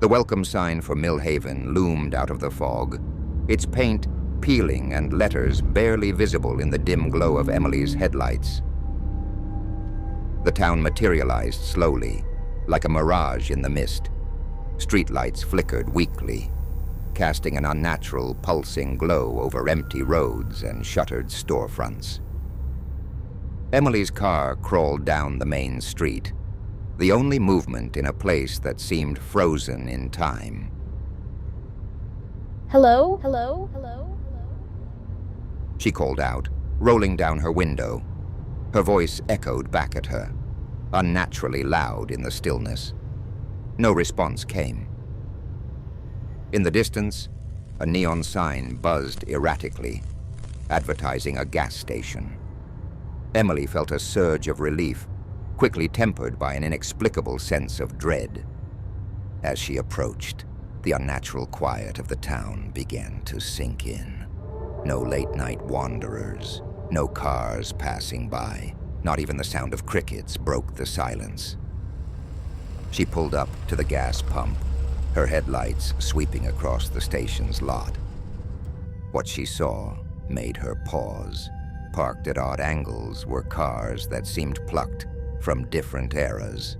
The welcome sign for Millhaven loomed out of the fog, its paint peeling and letters barely visible in the dim glow of Emily's headlights. The town materialized slowly, like a mirage in the mist. Streetlights flickered weakly, casting an unnatural, pulsing glow over empty roads and shuttered storefronts. Emily's car crawled down the main street, the only movement in a place that seemed frozen in time. Hello? Hello? Hello? She called out, rolling down her window. Her voice echoed back at her, unnaturally loud in the stillness. No response came. In the distance, a neon sign buzzed erratically, advertising a gas station. Emily felt a surge of relief, quickly tempered by an inexplicable sense of dread. As she approached, the unnatural quiet of the town began to sink in. No late-night wanderers, no cars passing by. Not even the sound of crickets broke the silence. She pulled up to the gas pump, her headlights sweeping across the station's lot. What she saw made her pause. Parked at odd angles were cars that seemed plucked from different eras.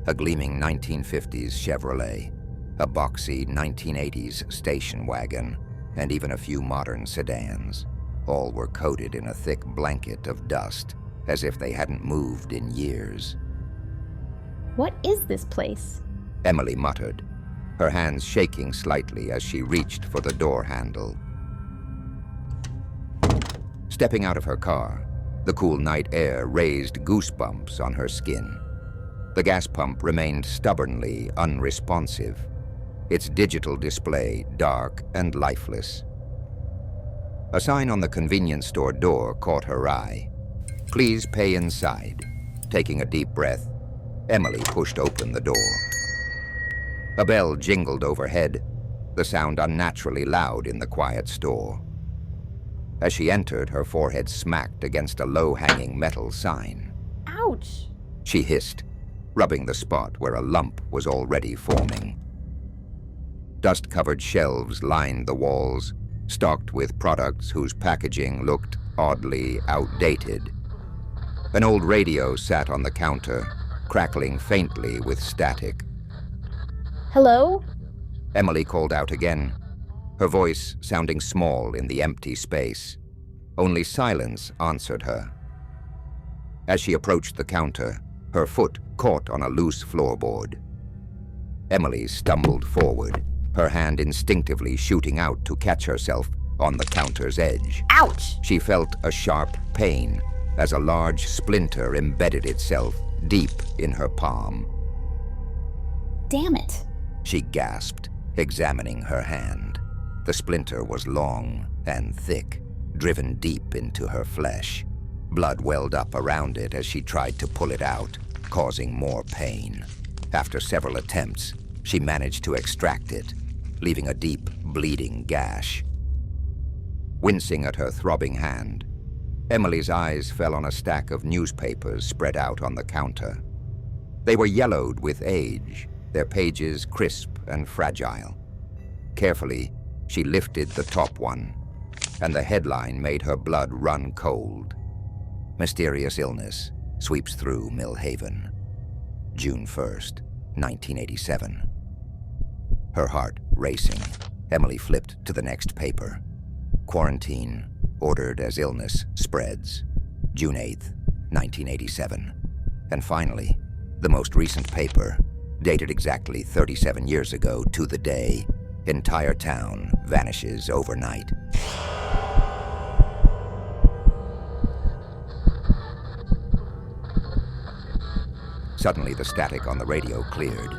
A gleaming 1950s Chevrolet, a boxy 1980s station wagon, and even a few modern sedans. All were coated in a thick blanket of dust, as if they hadn't moved in years. What is this place? Emily muttered, her hands shaking slightly as she reached for the door handle. Stepping out of her car, the cool night air raised goosebumps on her skin. The gas pump remained stubbornly unresponsive, its digital display dark and lifeless. A sign on the convenience store door caught her eye. "Please pay inside." Taking a deep breath, Emily pushed open the door. A bell jingled overhead, the sound unnaturally loud in the quiet store. As she entered, her forehead smacked against a low-hanging metal sign. Ouch! She hissed, rubbing the spot where a lump was already forming. Dust-covered shelves lined the walls, stocked with products whose packaging looked oddly outdated. An old radio sat on the counter, crackling faintly with static. Hello? Emily called out again, her voice sounding small in the empty space. Only silence answered her. As she approached the counter, her foot caught on a loose floorboard. Emily stumbled forward, her hand instinctively shooting out to catch herself on the counter's edge. Ouch! She felt a sharp pain as a large splinter embedded itself deep in her palm. Damn it! She gasped, examining her hand. The splinter was long and thick, driven deep into her flesh. Blood welled up around it as she tried to pull it out, causing more pain. After several attempts, she managed to extract it, leaving a deep, bleeding gash. Wincing at her throbbing hand, Emily's eyes fell on a stack of newspapers spread out on the counter. They were yellowed with age, their pages crisp and fragile. Carefully, she lifted the top one, and the headline made her blood run cold. Mysterious illness sweeps through Millhaven. June 1st, 1987. Her heart racing, Emily flipped to the next paper. Quarantine, ordered as illness spreads. June 8th, 1987. And finally, the most recent paper, dated exactly 37 years ago to the day. Entire town vanishes overnight. Suddenly, the static on the radio cleared.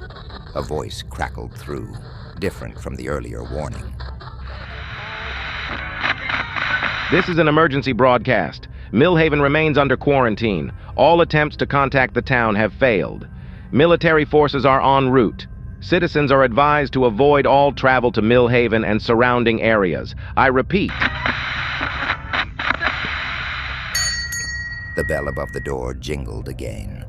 A voice crackled through, different from the earlier warning. This is an emergency broadcast. Millhaven remains under quarantine. All attempts to contact the town have failed. Military forces are en route. Citizens are advised to avoid all travel to Millhaven and surrounding areas. I repeat. The bell above the door jingled again.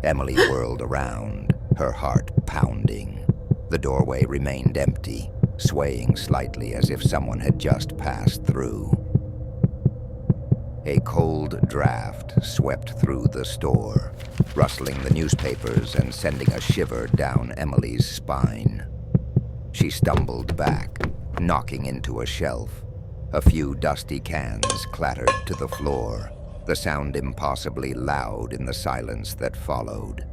Emily whirled around, her heart pounding. The doorway remained empty, swaying slightly as if someone had just passed through. A cold draft swept through the store, rustling the newspapers and sending a shiver down Emily's spine. She stumbled back, knocking into a shelf. A few dusty cans clattered to the floor, the sound impossibly loud in the silence that followed.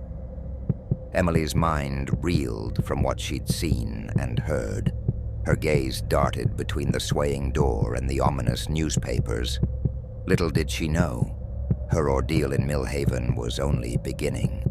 Emily's mind reeled from what she'd seen and heard. Her gaze darted between the swaying door and the ominous newspapers. Little did she know, her ordeal in Millhaven was only beginning.